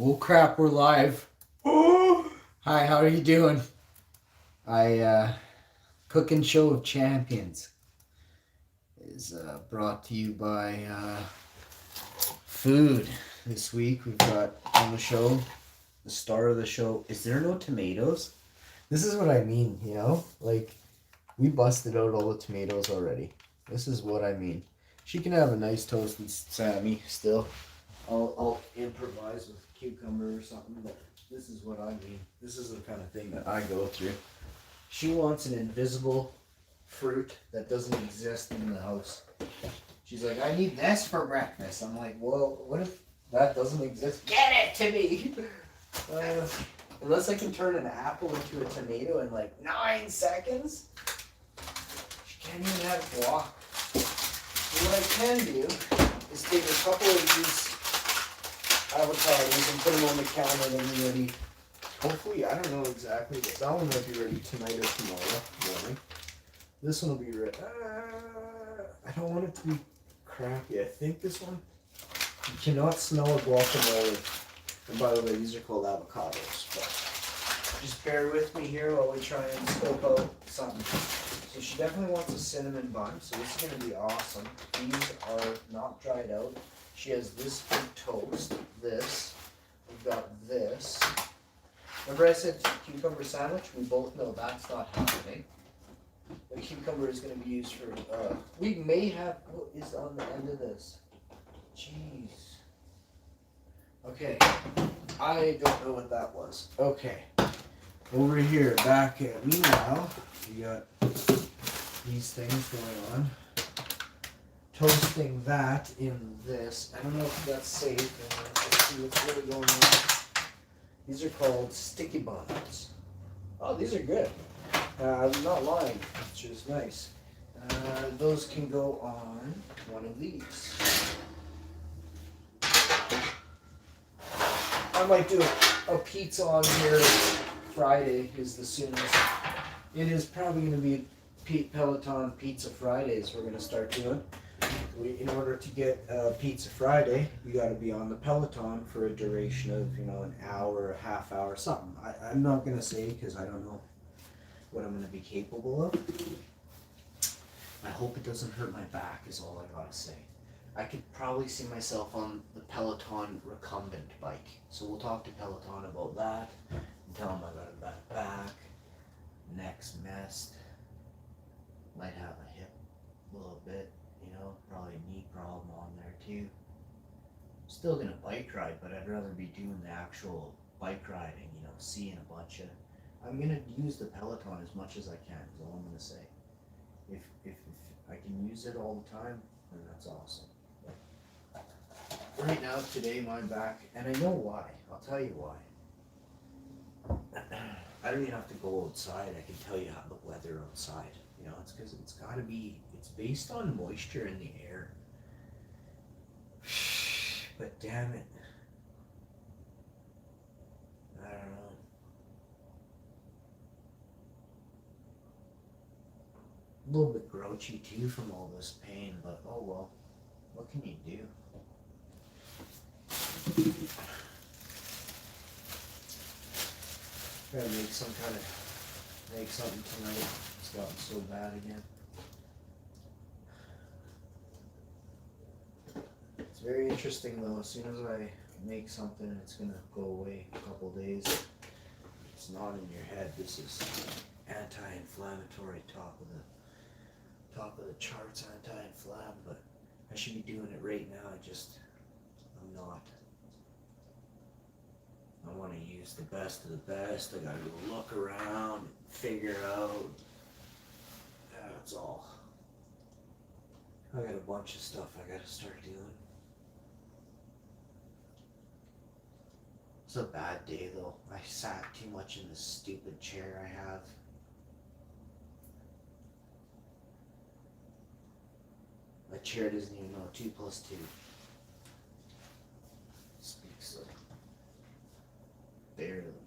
Oh crap, we're live. Oh, hi, how are you doing? Cooking Show of Champions is brought to you by food. This week we've got on the show, the star of the show. Is there no tomatoes? This is what I mean, you know? Like, we busted out all the tomatoes already. This is what I mean. She can have a nice toasted Sammy still. I'll improvise with cucumber or something, but this is what I mean. This is the kind of thing that I go through. She wants an invisible fruit that doesn't exist in the house. She's like, I need this for breakfast. I'm like, well, what if that doesn't exist? Get it to me! Unless I can turn an apple into a tomato in like 9 seconds. She can't even have guac. What I can do is take a couple of these avocados and put them on the counter and be ready. Hopefully, I don't know exactly, but that one might be ready tonight or tomorrow morning. This one will be ready. I don't want it to be crappy. I think this one, you cannot smell a guacamole. And by the way, these are called avocados. But just bear with me here while we try and scope out something. So she definitely wants a cinnamon bun, so this is going to be awesome. These are not dried out. She has this big toast, this. We've got this. Remember I said cucumber sandwich? We both know that's not happening. The cucumber is going to be used for, we may have, what is on the end of this? Jeez. Okay, I don't know what that was. Okay, over here, back at, meanwhile, we got these things going on. Toasting that in this. I don't know if that's safe. Let's see what's really going on. These are called sticky buns. Oh, these are good. I'm not lying, which is nice. Those can go on one of these. I might do a pizza on here Friday is the soonest. It is probably going to be Peloton Pizza Fridays we're going to start doing. In order to get Pizza Friday, we got to be on the Peloton for a duration of, an hour, a half hour, something. I'm not going to say because I don't know what I'm going to be capable of. I hope it doesn't hurt my back is all I got to say. I could probably see myself on the Peloton recumbent bike. So we'll talk to Peloton about that and tell them I got a bad back, neck's messed, might have a hip a little bit. Probably a knee problem on there too. Still gonna bike ride, but I'd rather be doing the actual bike riding, seeing a bunch of. I'm gonna use the Peloton as much as I can, is all I'm gonna say. If I can use it all the time, then that's awesome. But right now, today, my back, and I know why, I'll tell you why. I don't even have to go outside, I can tell you how the weather outside. It's because it's gotta be, it's based on moisture in the air. But damn it. I don't know. A little bit grouchy too from all this pain, but oh well. What can you do? Gotta make something tonight. It's gotten so bad again. It's very interesting though. As soon as I make something, it's gonna go away a couple days. It's not in your head. This is anti-inflammatory, top of the charts, anti-inflam. But I should be doing it right now. I'm not. I want to use the best of the best. I gotta go look around, and figure out. That's all. I got a bunch of stuff I gotta start doing. It's a bad day though. I sat too much in this stupid chair I have. My chair doesn't even know 2 + 2. Speaks like barely.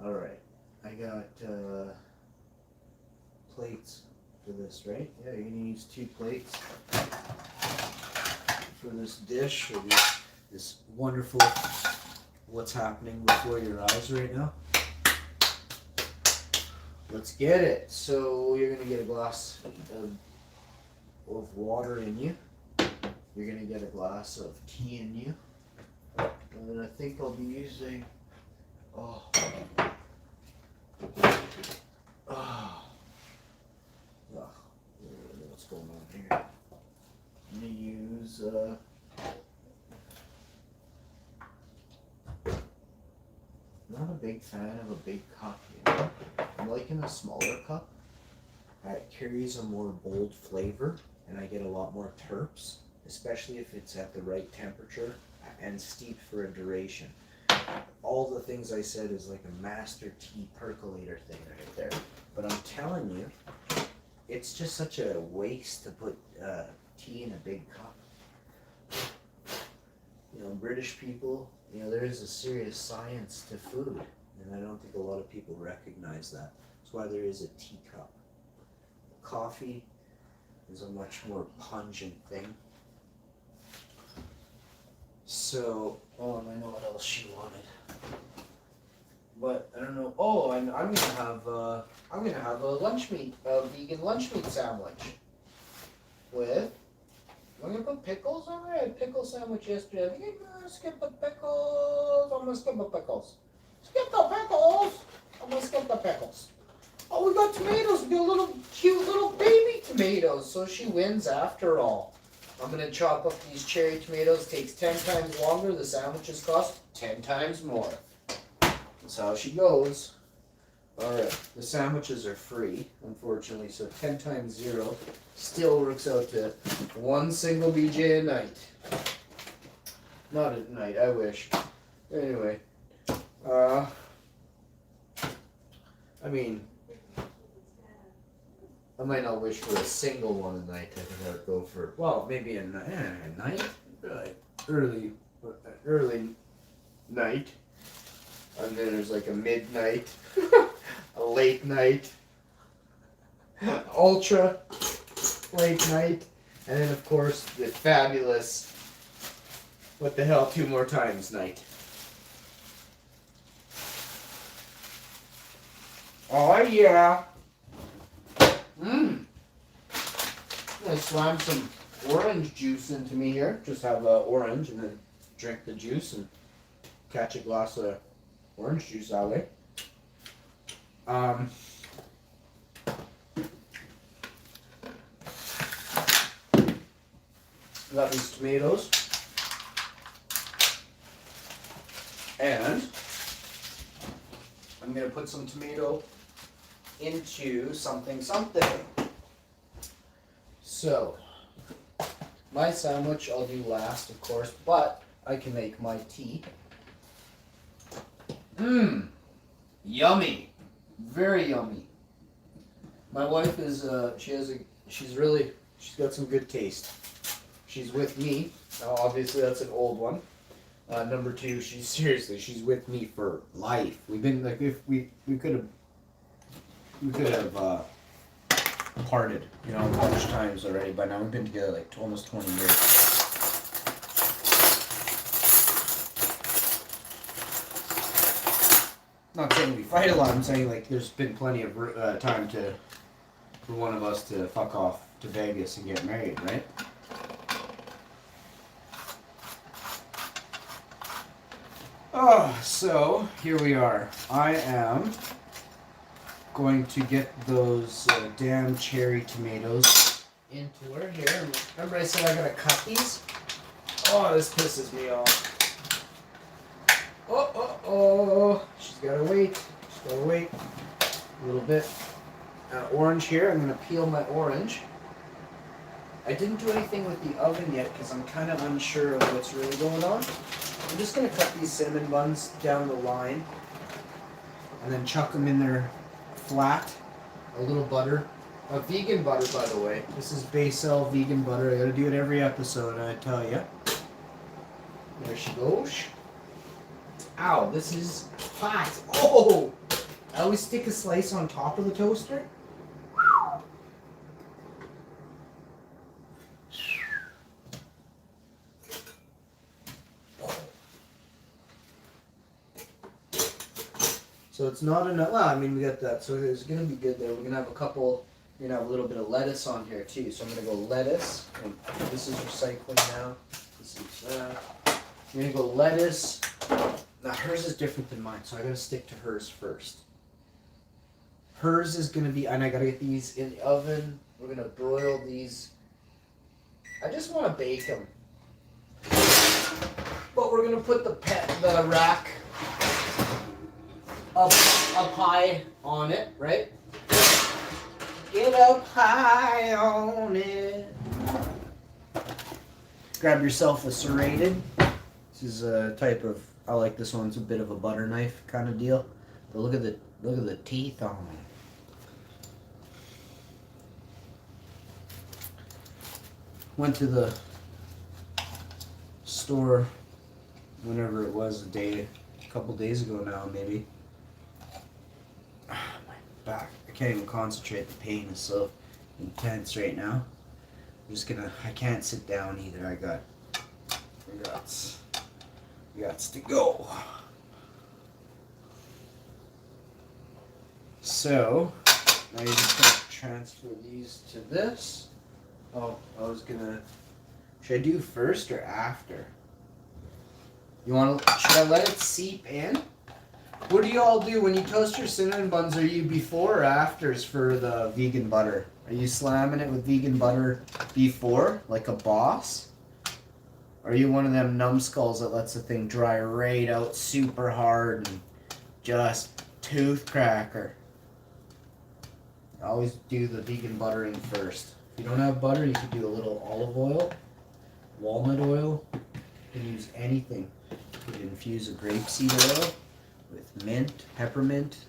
Alright. I got plates for this, right? Yeah, you're gonna use 2 plates for this dish. Or this wonderful what's happening before your eyes right now. Let's get it. So you're gonna get a glass of water in you. You're gonna get a glass of tea in you. And then I think I'll be using what's going on here? I'm gonna use not a big fan of a big cup, you know? I'm liking a smaller cup. It carries a more bold flavor and I get a lot more terps, especially if it's at the right temperature and steeped for a duration. All the things I said is like a master tea percolator thing right there. But I'm telling you, it's just such a waste to put tea in a big cup. You know, British people, you know, there is a serious science to food, and I don't think a lot of people recognize that. That's why there is a teacup. Coffee is a much more pungent thing. So, and I know what else she wanted, but I don't know. Oh, and I'm gonna have a vegan lunch meat sandwich with. I'm gonna put pickles on it. I had pickle sandwich yesterday. I think I'm gonna skip the pickles. I'm gonna skip the pickles. Skip the pickles. I'm gonna skip the pickles. Oh, we got tomatoes. We got little cute little baby tomatoes. So she wins after all. I'm gonna chop up these cherry tomatoes. Takes 10 times longer. The sandwiches cost 10 times more. That's how she goes. Alright, the sandwiches are free, unfortunately, so 10 times 0 still works out to one single BJ a night. Not at night, I wish. Anyway, I mean, I might not wish for a single one a night. I think I would go for, well, maybe a night? Early night. And then there's like a midnight, a late night, ultra late night, and then of course the fabulous, what the hell, 2 more times night. Oh yeah. I'm gonna slam some orange juice into me here. Just have orange and then drink the juice and catch a glass of orange juice that way. Got these tomatoes. And I'm gonna put some tomato into something. So, my sandwich I'll do last, of course, but I can make my tea. Yummy. Very yummy. My wife is, she's got some good taste. She's with me. Now, obviously that's an old one. Number 2, she's with me for life. We've been, like, if we could have parted, you know, a bunch of times already, but now we've been together like almost 20 years. Not saying we fight a lot, I'm saying like there's been plenty of time for one of us to fuck off to Vegas and get married, right? Oh, so here we are. I am going to get those damn cherry tomatoes into her here. Remember I said I gotta cut these? Oh, this pisses me off. Oh. She's gotta wait. A little bit. Orange here. I'm gonna peel my orange. I didn't do anything with the oven yet because I'm kind of unsure of what's really going on. I'm just gonna cut these cinnamon buns down the line and then chuck them in there flat. A little butter. Vegan butter, by the way. This is Baecel vegan butter. I gotta do it every episode, I tell you. There she goes. Ow, this is hot. Oh! I always stick a slice on top of the toaster. So it's not enough. Well, I mean, we got that. So it's gonna be good there. We're gonna have a couple. We're gonna have a little bit of lettuce on here too. So I'm gonna go lettuce. And this is recycling now. This is that. I'm gonna go lettuce. Now hers is different than mine, so I gotta stick to hers first. Hers is gonna be, and I gotta get these in the oven. We're gonna broil these. I just want to bake them, but we're gonna put the rack up high on it, right? Get up high on it. Grab yourself a serrated. This is a type of, I like this one. It's a bit of a butter knife kind of deal. But look at the teeth on it. Went to the store whenever it was, a couple days ago now maybe. My back, I can't even concentrate. The pain is so intense right now. I'm just gonna, I can't sit down either. I got to go. So now you're just gonna transfer these to this. Oh, should I do first or after? Should I let it seep in? What do you all do when you toast your cinnamon buns? Are you before or afters for the vegan butter? Are you slamming it with vegan butter before, like a boss? Or are you one of them numbskulls that lets the thing dry right out super hard and just tooth cracker? I always do the vegan buttering first. If you don't have butter, you can do a little olive oil, walnut oil. You can use anything. You can infuse a grapeseed oil with mint, peppermint.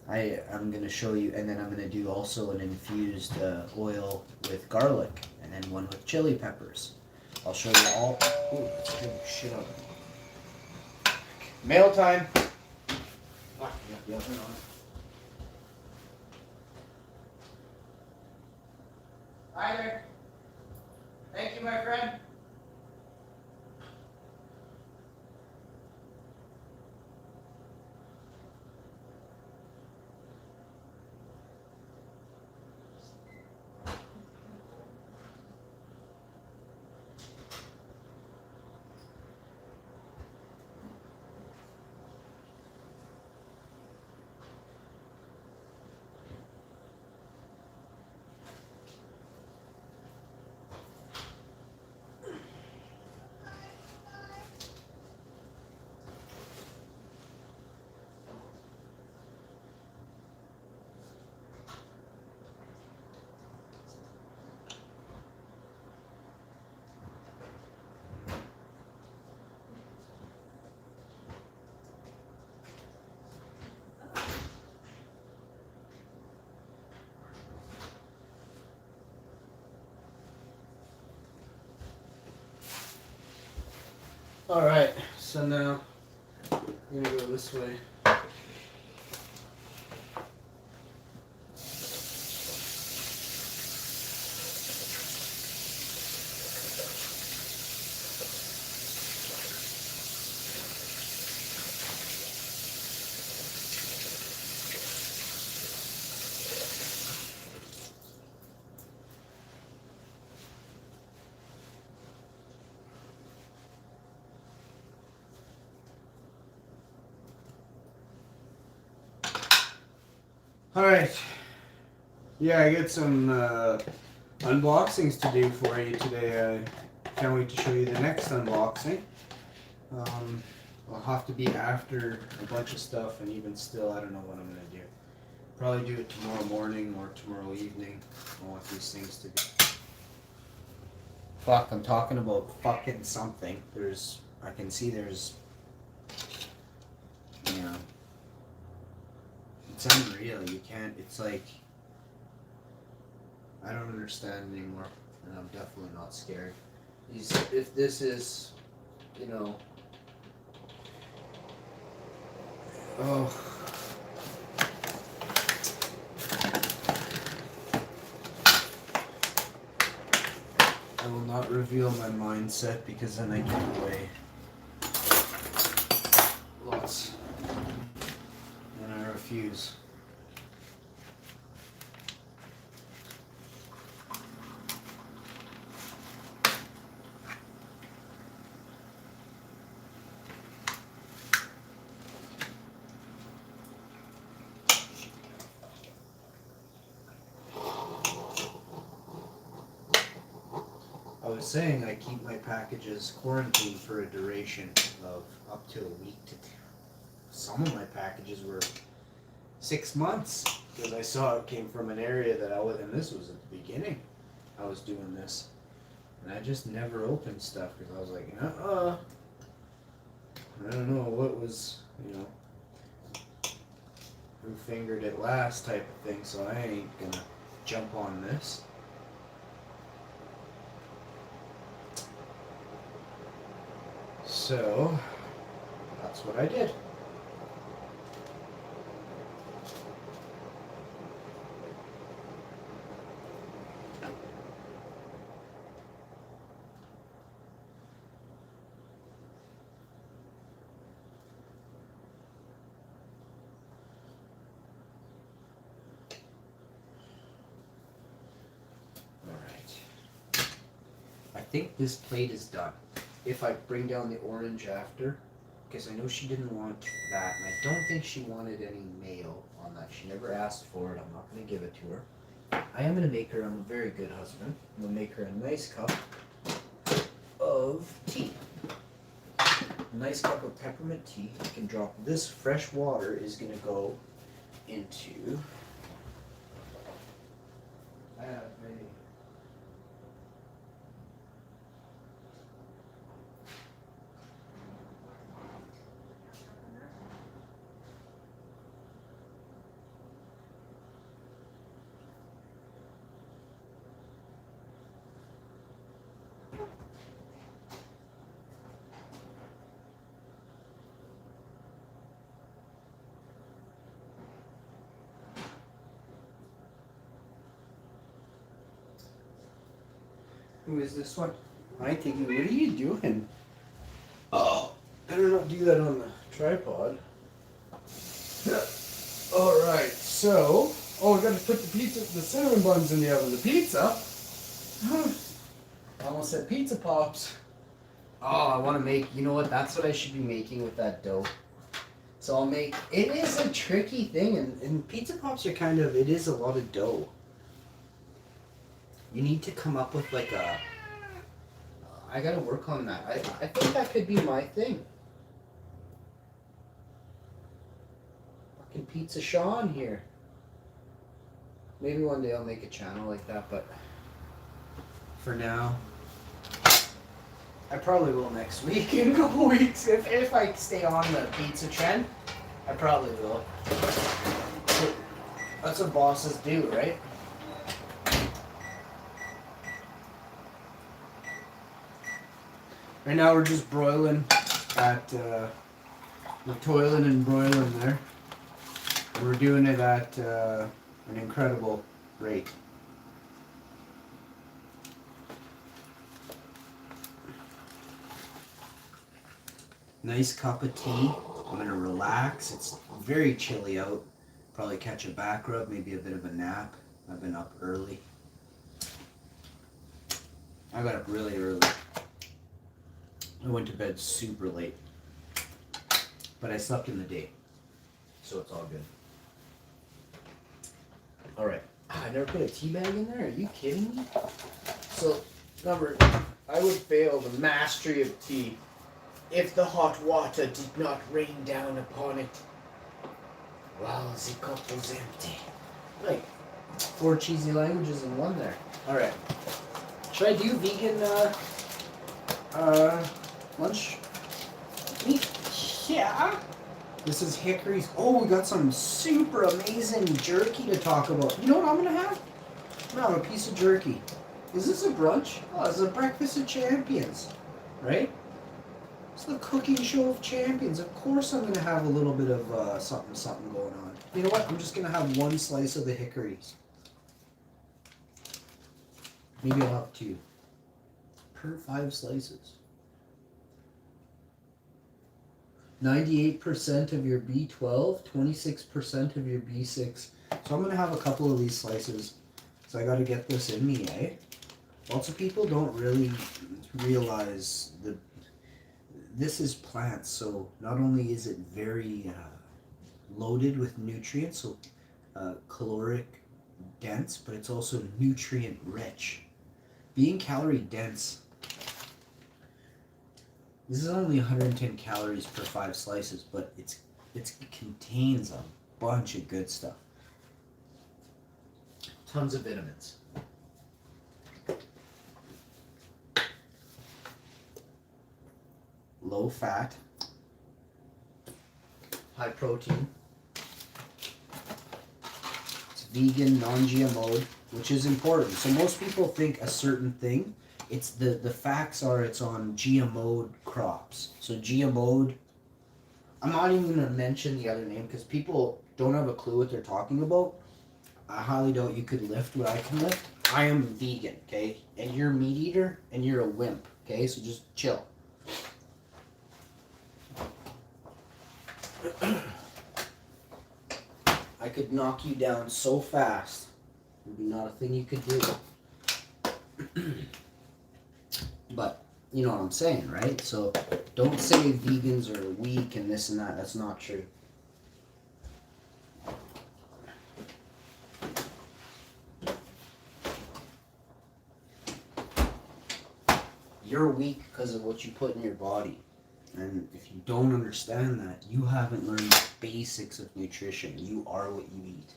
I'm going to show you, and then I'm going to do also an infused oil with garlic, and then one with chili peppers. I'll show you all. Ooh, that's good shit on it. Mail time. Hi there. Thank you, my friend. All right, so now I'm gonna go this way. All right. Yeah, I get some unboxings to do for you today. I can't wait to show you the next unboxing. I'll have to be after a bunch of stuff, and even still, I don't know what I'm going to do. Probably do it tomorrow morning or tomorrow evening. I want these things to be... Fuck, I'm talking about fucking something. I can see there's... You know... It's unreal. You can't. It's like I don't understand anymore, and I'm definitely not scared. If this is, you know, oh. I will not reveal my mindset because then I give away lots. fuse. I was saying I keep my packages quarantined for a duration of up to a week to two. Some of my packages were 6 months because I saw it came from an area that I was, and this was at the beginning. I was doing this, and I just never opened stuff because I was like, I don't know what was, who fingered it last type of thing. So I ain't gonna jump on this. So that's what I did. I think this plate is done. If I bring down the orange after, because I know she didn't want that, and I don't think she wanted any mayo on that. She never asked for it. I'm not going to give it to her. I am going to make her, I'm a very good husband, I'm going to make her a nice cup of tea. A nice cup of peppermint tea. I can drop this fresh water is going to go into... I have a... Who is this one? I'm thinking, what are you doing? Oh, better not do that on the tripod. Alright, so, I gotta put the cinnamon buns in the oven. The pizza? I almost said pizza pops. Oh, I want to make, you know what, that's what I should be making with that dough. So I'll make, it is a tricky thing, and pizza pops are kind of, it is a lot of dough. You need to come up with like I gotta work on that. I think that could be my thing. Fucking Pizza Sean here. Maybe one day I'll make a channel like that, but for now, I probably will next week, in a couple weeks. If I stay on the pizza trend, I probably will. That's what bosses do, right? Right now we're just broiling at, we're toiling and broiling there. We're doing it at an incredible rate. Nice cup of tea. I'm gonna relax. It's very chilly out. Probably catch a back rub, maybe a bit of a nap. I've been up early. I got up really early. I went to bed super late, but I slept in the day, so it's all good. All right, I never put a tea bag in there. Are you kidding me? So, I would fail the mastery of tea if the hot water did not rain down upon it while the cup was empty. Like 4 cheesy languages in one there. All right, should I do vegan? Lunch meat? Yeah. This is Hickory's. Oh, we got some super amazing jerky to talk about. You know what I'm gonna have? I'm gonna have a piece of jerky. Is this a brunch? Oh, it's a breakfast of champions, right? It's the cooking show of champions. Of course I'm gonna have a little bit of something going on. You know what? I'm just gonna have 1 slice of the Hickory's. Maybe I'll have 2. Per 5 slices. 98% of your B12, 26% of your B6. So I'm going to have a couple of these slices. So I got to get this in me, eh? Lots of people don't really realize that this is plants. So not only is it very loaded with nutrients, so caloric dense, but it's also nutrient rich. Being calorie dense, this is only 110 calories per 5 slices, but it contains a bunch of good stuff. Tons of vitamins. Low fat, high protein. It's vegan, non-GMO, which is important. So most people think a certain thing. It's the facts are it's on GMO'd crops. So GMO'd, I'm not even going to mention the other name because people don't have a clue what they're talking about. I highly doubt you could lift what I can lift. I am vegan, okay? And you're a meat eater and you're a wimp, okay? So just chill. I could knock you down so fast. There'd be not a thing you could do. But you know what I'm saying, right? So don't say vegans are weak and this and that. That's not true. You're weak because of what you put in your body. And if you don't understand that, you haven't learned the basics of nutrition. You are what you eat.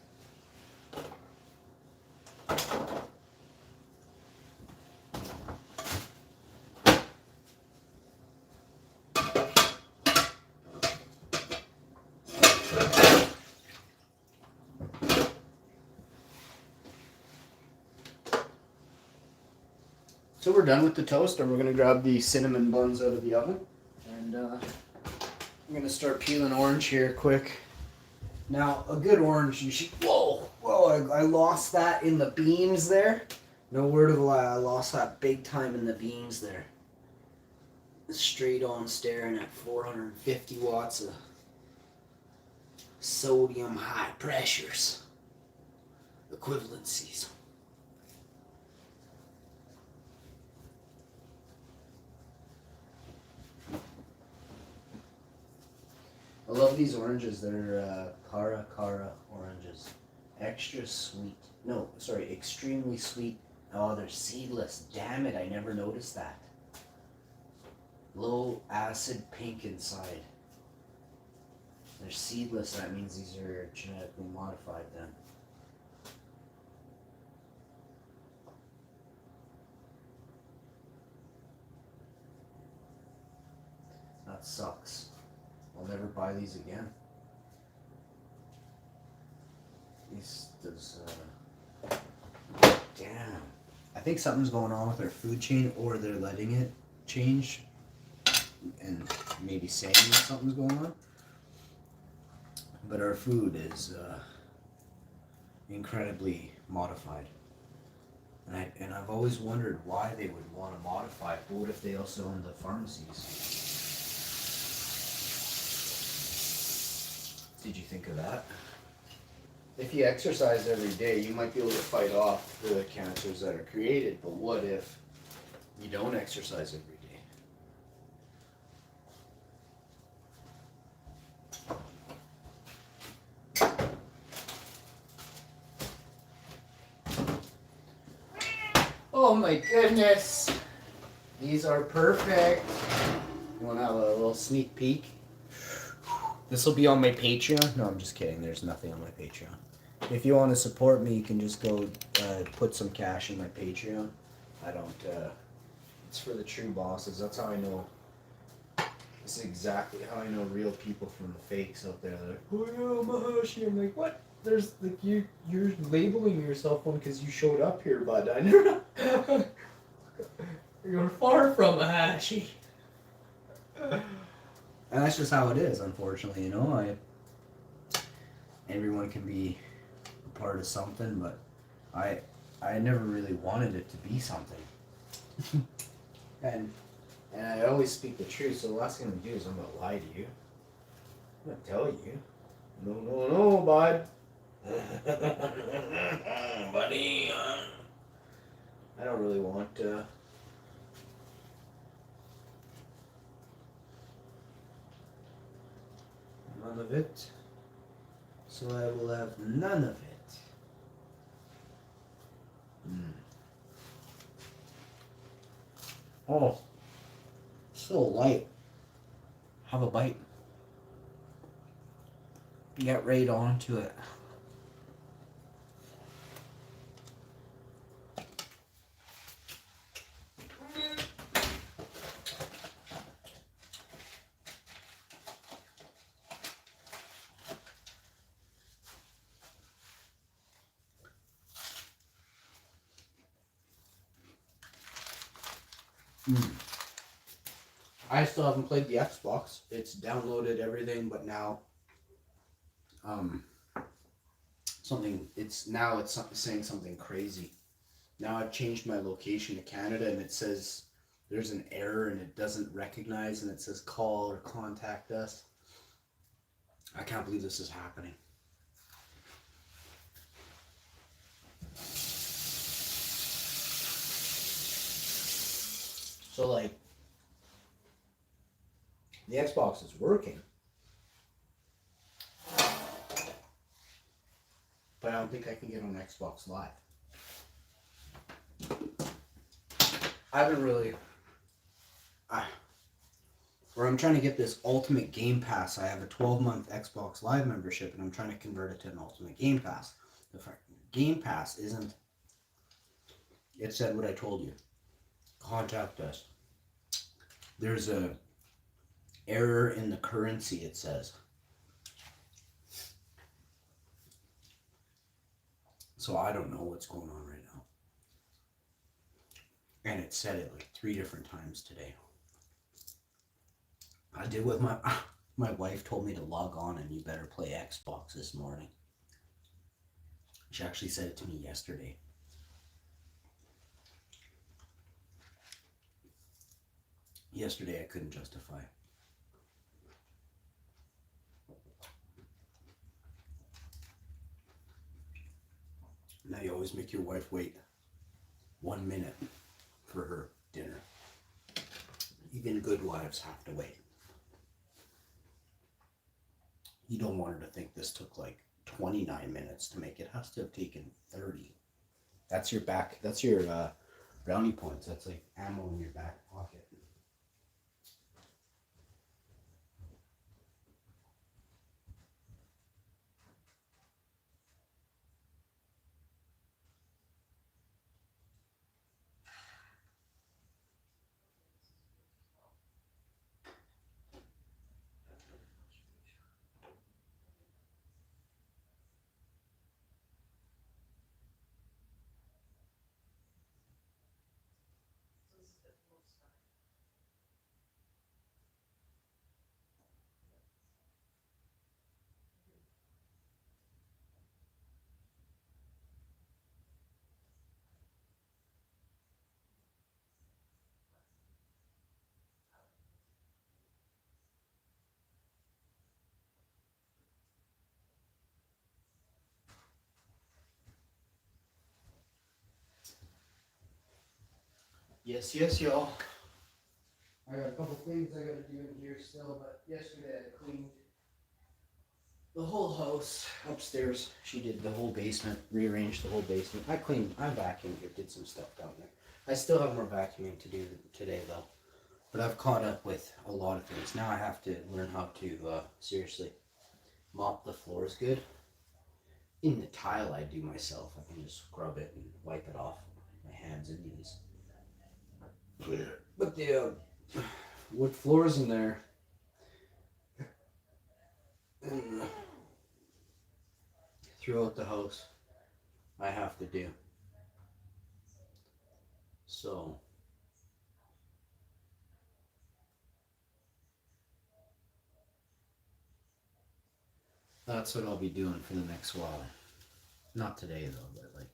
So we're done with the toaster. We're going to grab the cinnamon buns out of the oven. And I'm going to start peeling orange here quick. Now, a good orange, you should... Whoa! I lost that in the beams there. No word of a lie, I lost that big time in the beams there. Straight on staring at 450 watts of sodium high pressures. Equivalencies. I love these oranges. They're Cara oranges. Extra sweet. No, sorry, extremely sweet. Oh, they're seedless. Damn it, I never noticed that. Low acid pink inside. They're seedless. That means these are genetically modified then. That sucks. I'll never buy these again. These does damn. I think something's going on with their food chain, or they're letting it change and maybe saying that something's going on. But our food is incredibly modified. And I've always wondered why they would want to modify it. But what if they also own the pharmacies? Did you think of that? If you exercise every day, you might be able to fight off the cancers that are created. But what if you don't exercise every day? Oh my goodness. These are perfect. You want to have a little sneak peek? This will be on my Patreon. No, I'm just kidding. There's nothing on my Patreon. If you want to support me, you can just go put some cash in my Patreon. I don't... it's for the true bosses. That's how I know... This is exactly how I know real people from the fakes out there. They're like, oh yeah, Mahashi. I'm like, what? There's like you're labeling yourself one because you showed up here, bud. I never... You're far from Mahashi. And that's just how it is, unfortunately, you know. Everyone can be a part of something, but I never really wanted it to be something. and I always speak the truth, so the last thing I'm gonna do is I'm gonna lie to you. I'm gonna tell you. No, no, no, bud. Buddy, I don't really want none of it. So I will have none of it. Mm. Oh, so light. Have a bite. Get right onto it. Mm. I still haven't played the Xbox. It's downloaded everything, but now, it's saying something crazy. Now I've changed my location to Canada, and it says there's an error, and it doesn't recognize, and it says call or contact us. I can't believe this is happening. So like, the Xbox is working, but I don't think I can get on Xbox Live. I haven't really. Where I'm trying to get this Ultimate Game Pass. I have a 12-month Xbox Live membership, and I'm trying to convert it to an Ultimate Game Pass. The Game Pass isn't. It said what I told you. Contact us. There's a error in the currency, it says. So I don't know what's going on right now. And it said it like 3 different times today. I did with my wife told me to log on and you better play Xbox this morning. She actually said it to me yesterday. Yesterday I couldn't justify. Now you always make your wife wait 1 minute for her dinner. Even good wives have to wait. You don't want her to think this took like 29 minutes to make. It has to have taken 30. That's your brownie points. That's like ammo in your back pocket. Yes, y'all. I got a couple things I gotta do in here still, but yesterday I cleaned the whole house upstairs. She did the whole basement, rearranged the whole basement. I vacuumed here, did some stuff down there. I still have more vacuuming to do today though. But I've caught up with a lot of things. Now I have to learn how to seriously mop the floors good. In the tile I do myself. I can just scrub it and wipe it off with my hands and knees. But the wood floors in there and throughout the house I have to do. So that's what I'll be doing for the next while. Not today though, but like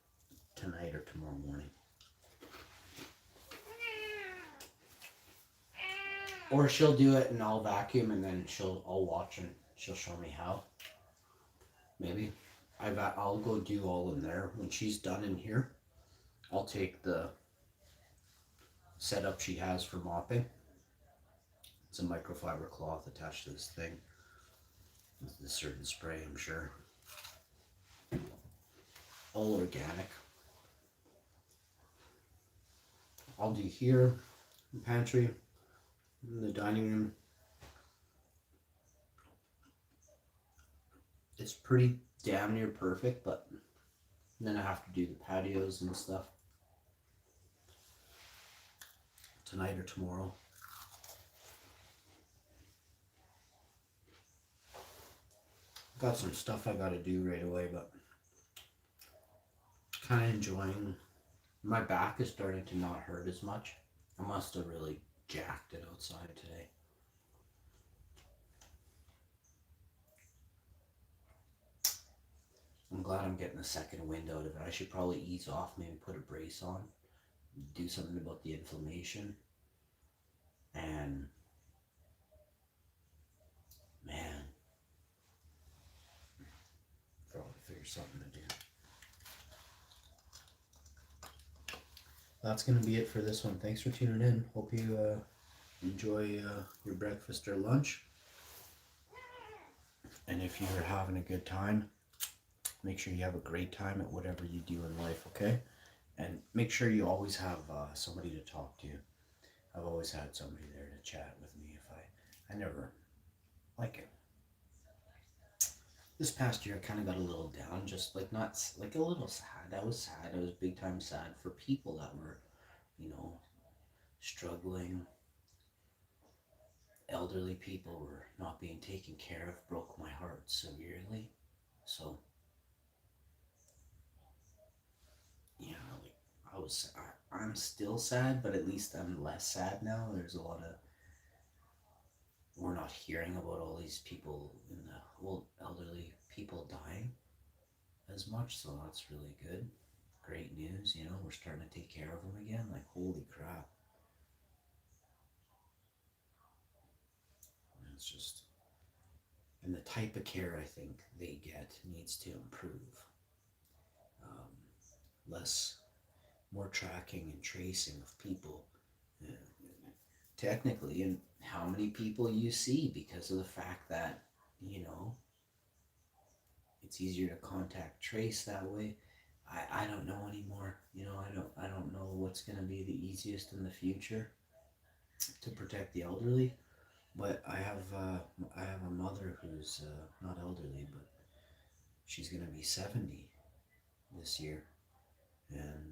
tonight or tomorrow morning. Or she'll do it and I'll vacuum and then I'll watch and She'll show me how. Maybe. I'll go do all in there. When she's done in here, I'll take the setup she has for mopping. It's a microfiber cloth attached to this thing. With a certain spray, I'm sure. All organic. I'll do here, the pantry, in the dining room. It's pretty damn near perfect, but then I have to do the patios and stuff tonight or tomorrow. Got some stuff I gotta do right away, but kind of enjoying. My back is starting to not hurt as much. I must have really jacked it outside today. I'm glad I'm getting a second wind out of it. I should probably ease off, maybe put a brace on, do something about the inflammation. And man, probably figure something to do. That's gonna be it for this one. Thanks for tuning in. Hope you enjoy your breakfast or lunch. And if you're having a good time, make sure you have a great time at whatever you do in life, okay? And make sure you always have somebody to talk to. I've always had somebody there to chat with me if I never, like it. This past year I kind of got a little down, just like not, like a little sad. I was sad. I was big time sad for people that were, struggling. Elderly people were not being taken care of, broke my heart severely. So, yeah, like I'm still sad, but at least I'm less sad now. There's a lot of, we're not hearing about all these people in the old elderly people dying as much, so that's really good. Great news, we're starting to take care of them again. Like, holy crap. It's just, and the type of care I think they get needs to improve. More tracking and tracing of people, technically, and how many people you see, because of the fact that, it's easier to contact trace that way. I don't know anymore. I don't know what's going to be the easiest in the future to protect the elderly. But I have a mother who's not elderly, but she's gonna be 70 this year, and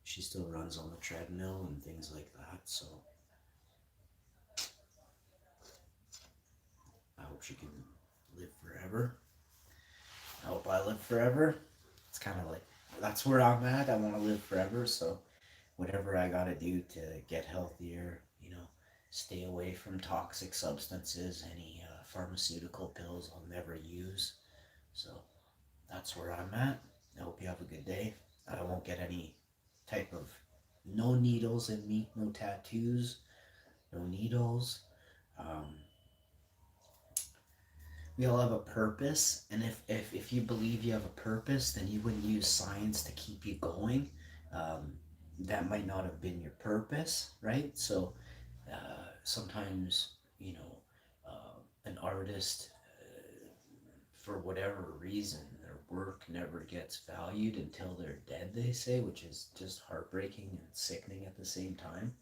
she still runs on the treadmill and things like that. So I hope she can live forever. I hope I live forever. It's kind of like, that's where I'm at. I want to live forever, so whatever I gotta do to get healthier, stay away from toxic substances, any pharmaceutical pills I'll never use. So that's where I'm at. I hope you have a good day. I won't get any type of, no needles in me, no tattoos, no needles. We all have a purpose, and if you believe you have a purpose, then you wouldn't use science to keep you going. That might not have been your purpose, right? So sometimes, an artist, for whatever reason, their work never gets valued until they're dead, they say, which is just heartbreaking and sickening at the same time.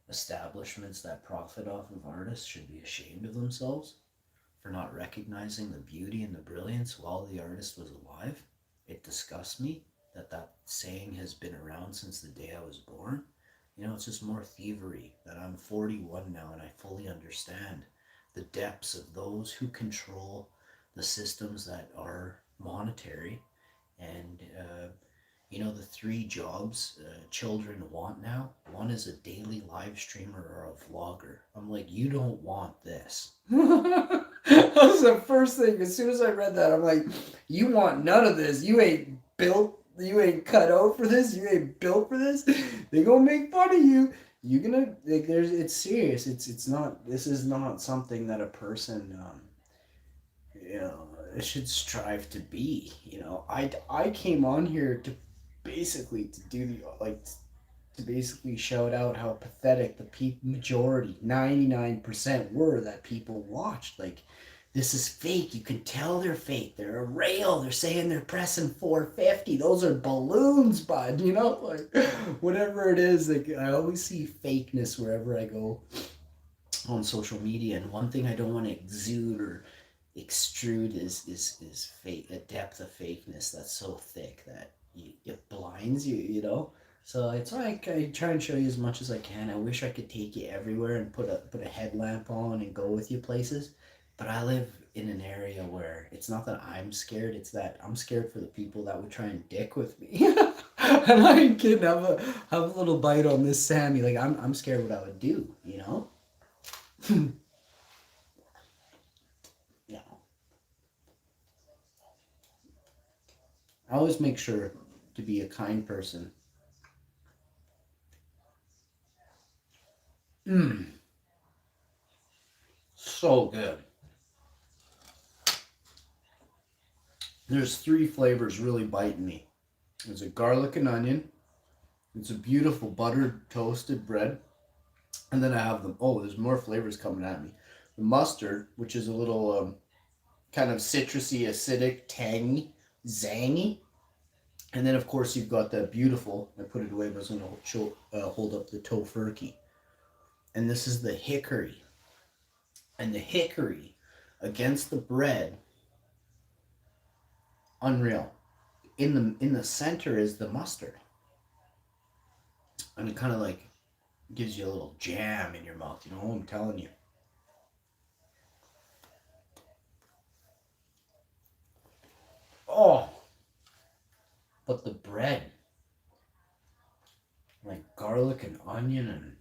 Establishments that profit off of artists should be ashamed of themselves for not recognizing the beauty and the brilliance while the artist was alive. It disgusts me that saying has been around since the day I was born. It's just more thievery. That I'm 41 now and I fully understand the depths of those who control the systems that are monetary. And, the 3 jobs children want now. One is a daily live streamer or a vlogger. I'm like, you don't want this. That was the first thing. As soon as I read that, I'm like, you want none of this. You ain't built. You ain't cut out for this. You ain't built for this. They gonna make fun of you. you're gonna like there's it's serious. It's not this is not something that a person you know should strive to be. You know, I came on here to basically to do the like to basically shout out how pathetic the majority 99% were that people watched. Like, this is fake. You can tell they're fake. They're a rail. They're saying they're pressing 450. Those are balloons, bud. You know, like whatever it is. Like, I always see fakeness wherever I go on social media. And one thing I don't want to exude or extrude is fake, a depth of fakeness that's so thick that it blinds you. You know. So it's like I try and show you as much as I can. I wish I could take you everywhere and put a headlamp on and go with you places. But I live in an area where it's not that I'm scared, it's that I'm scared for the people that would try and dick with me. And I ain't kidding, have a little bite on this Sammy. Like I'm scared what I would do, you know? Yeah. I always make sure to be a kind person. So good. There's 3 flavors really biting me. There's a garlic and onion. It's a beautiful buttered toasted bread. And then I have them. Oh, there's more flavors coming at me. The mustard, which is a little kind of citrusy, acidic, tangy, zangy. And then, of course, you've got the beautiful, I put it away, but I was going to hold up the tofurkey. And this is the hickory. And the hickory against the bread, unreal. In the center is the mustard. And it kind of like gives you a little jam in your mouth, you know, I'm telling you. Oh, but the bread, like garlic and onion and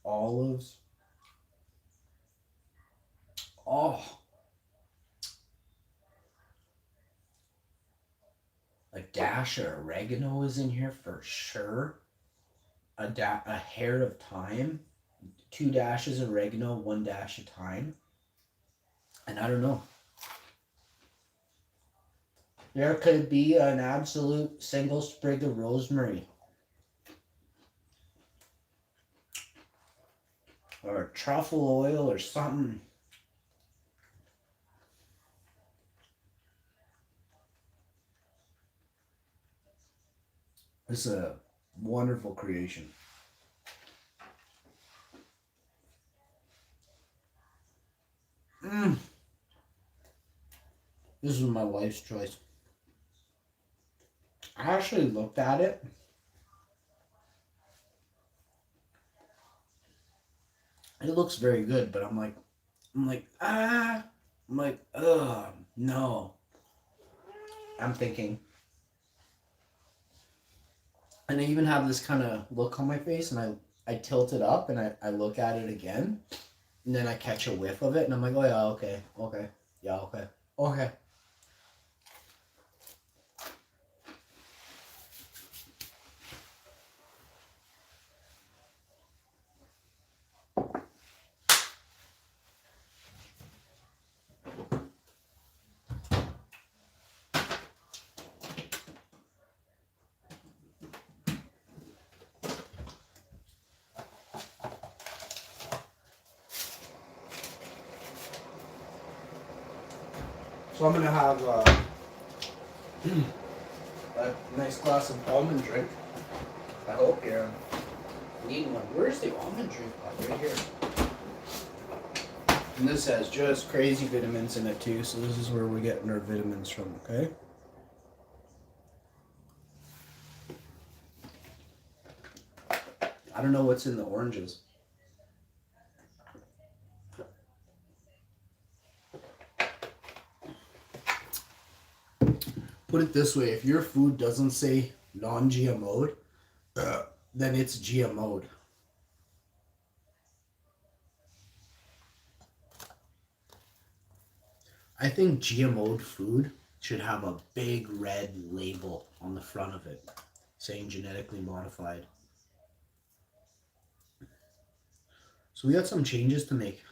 olives. Oh, a dash of oregano is in here for sure. A hair of thyme, 2 dashes of oregano, 1 dash of thyme. And I don't know. There could be an absolute single sprig of rosemary. Or truffle oil or something. It's a wonderful creation. This is my wife's choice. I actually looked at it. It looks very good, but I'm like, no. I'm thinking. And I even have this kind of look on my face, and I tilt it up, and I look at it again, and then I catch a whiff of it, and I'm like, oh yeah, okay, yeah, okay. So I'm gonna have a nice glass of almond drink. I hope you're needing one. Where's the almond drink? Right here. And this has just crazy vitamins in it too, so this is where we're getting our vitamins from, okay? I don't know what's in the oranges. Put it this way, if your food doesn't say non-GMO'd, then it's GMO'd. I think GMO'd food should have a big red label on the front of it saying genetically modified. So we got some changes to make.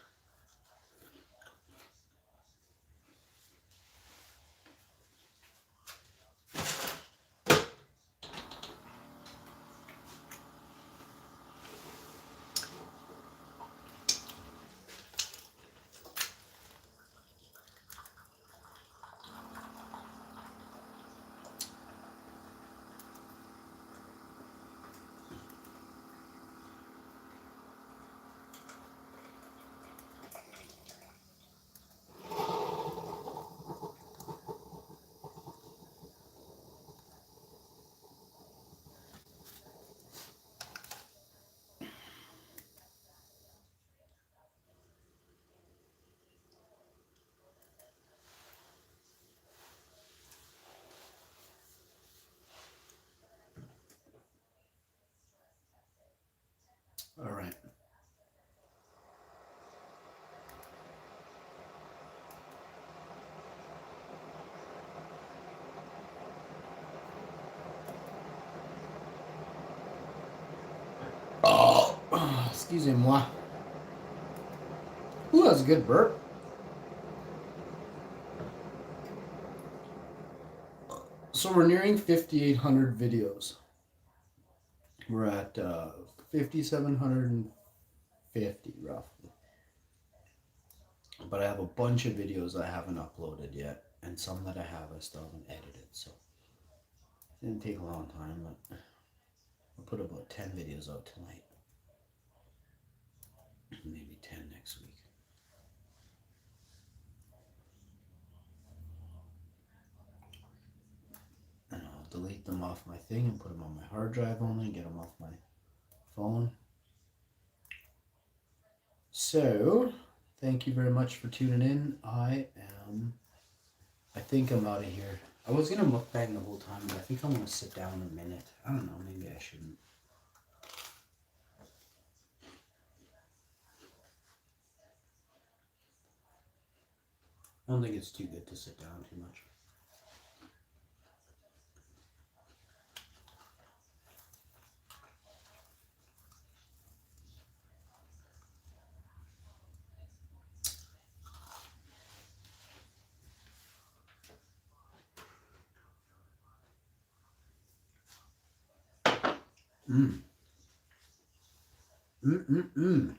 All right. Oh, excusez-moi. Ooh, that's a good burp. So we're nearing 5,800 videos. We're at 5,750 roughly. But I have a bunch of videos I haven't uploaded yet, and some that I have I still haven't edited. So it didn't take a long time, but I'll put about 10 videos out tonight. Maybe 10 next week. And I'll delete them off my thing and put them on my hard drive only, get them off my phone. So, thank you very much for tuning in. I think I'm out of here. I was going to mukbang the whole time, but I think I'm going to sit down a minute. I don't know, maybe I shouldn't. I don't think it's too good to sit down too much. Mmm. Mmm.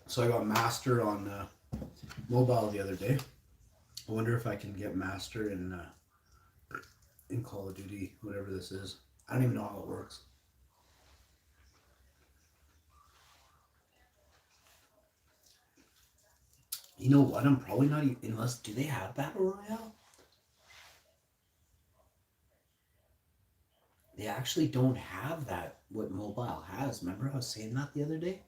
So I got Master on mobile the other day. I wonder if I can get Master in Call of Duty, whatever this is. I don't even know how it works. You know what? I'm probably not even, unless, do they have Battle Royale? They actually don't have that, what mobile has. Remember I was saying that the other day?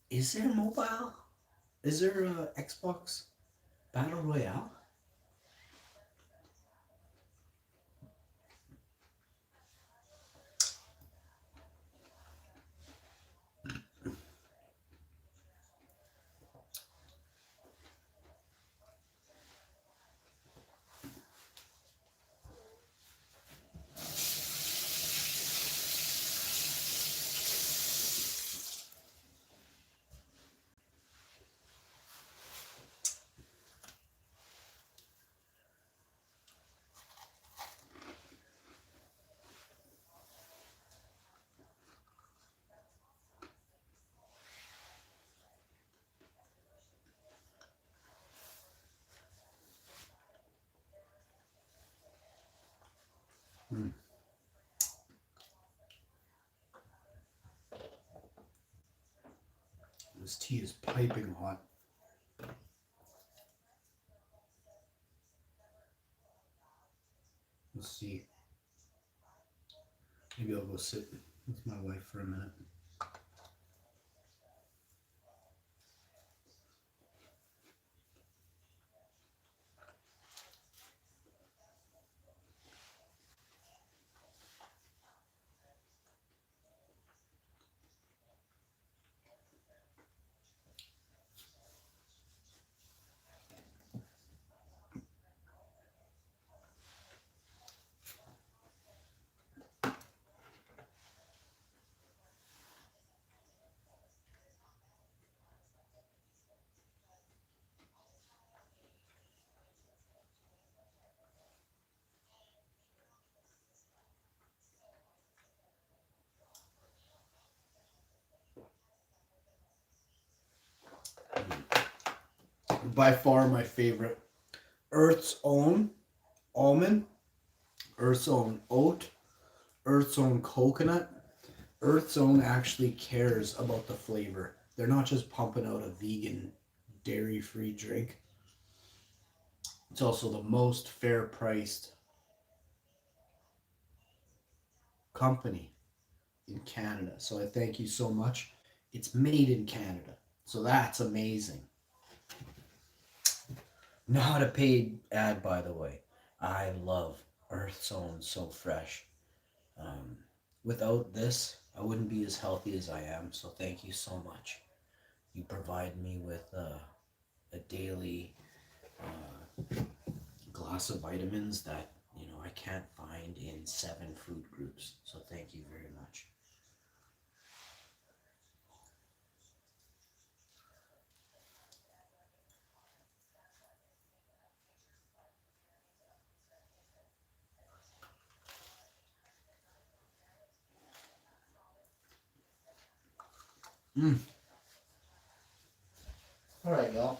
Is there mobile? Is there a Xbox Battle Royale? Hmm. This tea is piping hot. Let's see. Maybe I'll go sit with my wife for a minute. By far my favorite. Earth's Own almond, Earth's Own oat, Earth's Own coconut. Earth's Own actually cares about the flavor. They're not just pumping out a vegan, dairy-free drink. It's also the most fair-priced company in Canada. So I thank you so much. It's made in Canada. So that's amazing. Not a paid ad, by the way. I love Earth's Own So Fresh. Without this, I wouldn't be as healthy as I am. So thank you so much. You provide me with a daily glass of vitamins that I can't find in 7 food groups. So thank you very much. All right, y'all.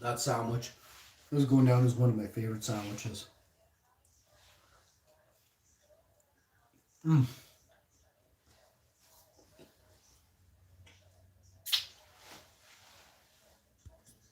That sandwich is going down as one of my favorite sandwiches.